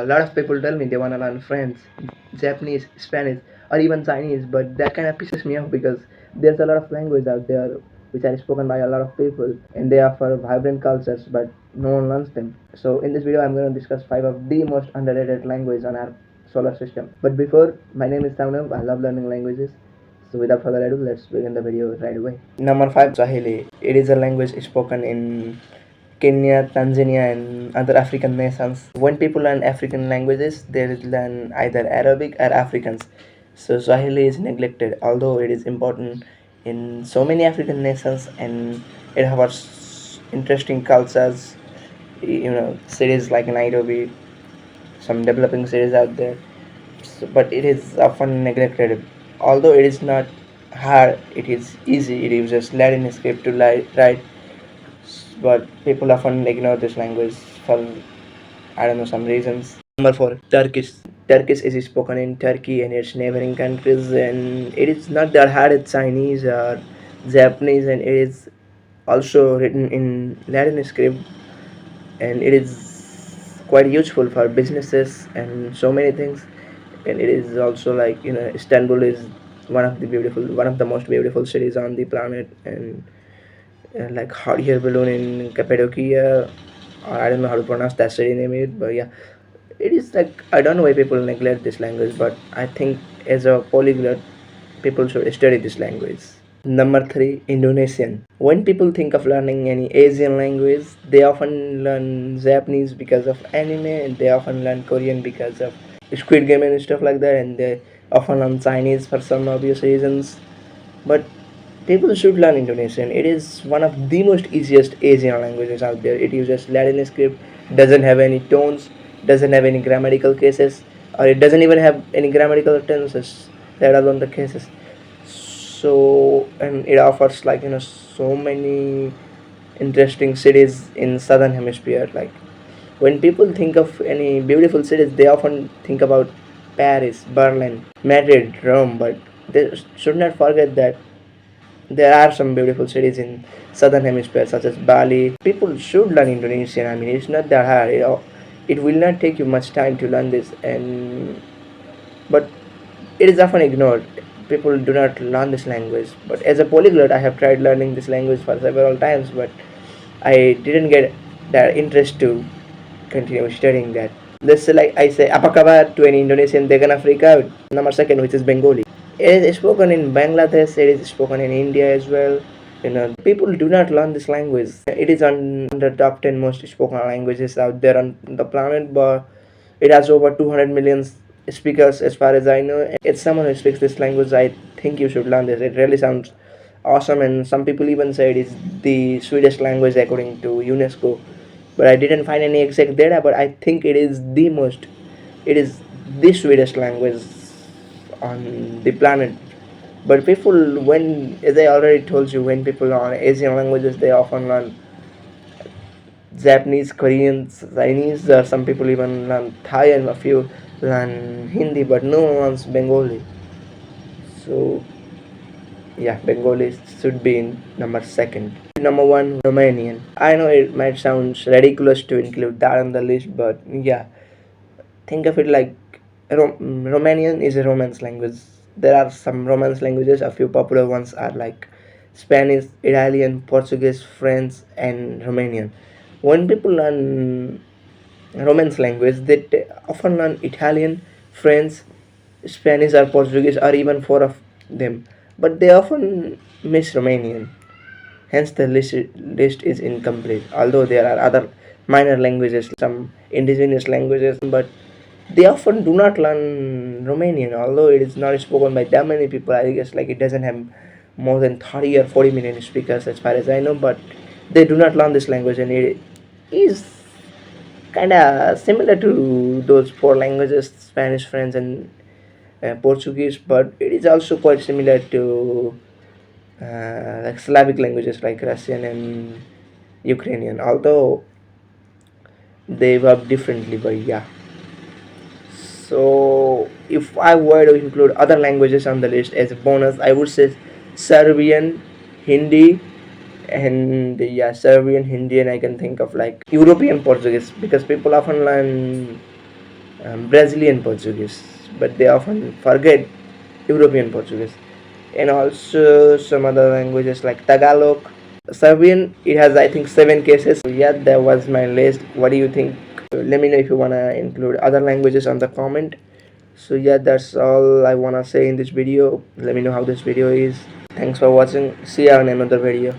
A lot of people tell me they want to learn French, Japanese, Spanish, or even Chinese, but that kind of pisses me off because there's a lot of language out there which are spoken by a lot of people and they offer vibrant cultures, but no one learns them. So in this video, I'm going to discuss 5 of the most underrated languages on our solar system. But before, my name is Saunab. I love learning languages. So without further ado, let's begin the video right away. Number 5, Swahili. It is a language spoken in Kenya, Tanzania, and other African nations. When people learn African languages, they learn either Arabic or Africans. So Swahili is neglected, although it is important in so many African nations, and it has interesting cultures. Cities like Nairobi, some developing cities out there. But it is often neglected. Although it is not hard, it is easy. It uses Latin script to write, but people often ignore this language for I don't know some reasons. Number 4, Turkish. Turkish is spoken in Turkey and its neighboring countries, and it is not that hard as Chinese or Japanese, and it is also written in Latin script, and it is quite useful for businesses and so many things. And it is also like Istanbul is one of the most beautiful cities on the planet, and like hot air balloon in Cappadocia, or I don't know how to pronounce that city name it, but yeah, it is like I don't know why people neglect this language, but I think as a polyglot, people should study this language. Number 3, Indonesian. When people think of learning any Asian language, they often learn Japanese because of anime, and they often learn Korean because of Squid Game and stuff like that, and they often learn Chinese for some obvious reasons. But people should learn Indonesian. It is one of the most easiest Asian languages out there. It uses Latin script, doesn't have any tones, doesn't have any grammatical cases, or it doesn't even have any grammatical tenses, let alone the cases. So, and it offers like so many interesting cities in southern hemisphere. Like when people think of any beautiful cities, they often think about Paris, Berlin, Madrid, Rome, but they should not forget that there are some beautiful cities in southern hemisphere such as Bali. People should learn Indonesian. I mean, it's not that hard. It will not take you much time to learn this, and but it is often ignored. People do not learn this language. But as a polyglot, I have tried learning this language for several times, but I didn't get that interest to continue studying that. Let's say like I say apa kabar to an Indonesian, they're gonna freak out. Number 2, which is Bengali. It is spoken in Bangladesh, it is spoken in India as well. People do not learn this language. It is on the top 10 most spoken languages out there on the planet, but it has over 200 million speakers as far as I know. It's someone who speaks this language, I think you should learn this. It really sounds awesome, and some people even say it is the Swedish language according to UNESCO. But I didn't find any exact data, but I think it is the Swedish language on the planet. But people, when as I already told you, when people learn Asian languages, they often learn Japanese, Korean, Chinese, or some people even learn Thai, and a few learn Hindi, but no one learns Bengali. So yeah, Bengali should be in number 2. Number 1, Romanian. I know it might sound ridiculous to include that on the list, but yeah, think of it like Romanian is a Romance language. There are some Romance languages. A few popular ones are like Spanish, Italian, Portuguese, French, and Romanian. When people learn Romance language, they often learn Italian, French, Spanish, or Portuguese, or even 4 of them. But they often miss Romanian. Hence, the list is incomplete. Although there are other minor languages, some indigenous languages, but they often do not learn Romanian. Although it is not spoken by that many people, I guess like it doesn't have more than 30 or 40 million speakers as far as I know. But they do not learn this language, and it is kind of similar to those 4 languages: Spanish, French, and Portuguese. But it is also quite similar to like Slavic languages like Russian and Ukrainian, although they work differently. But yeah, so if I were to include other languages on the list as a bonus, I would say Serbian, Hindi, and yeah, Serbian, Hindi, and I can think of like European Portuguese because people often learn Brazilian Portuguese, but they often forget European Portuguese. And also some other languages like Tagalog. Serbian, it has I think 7 cases. So yeah, that was my list. What do you think? Let me know if you wanna include other languages on the comment. So yeah, that's all I wanna say in this video. Let me know how this video is. Thanks for watching. See you on another video.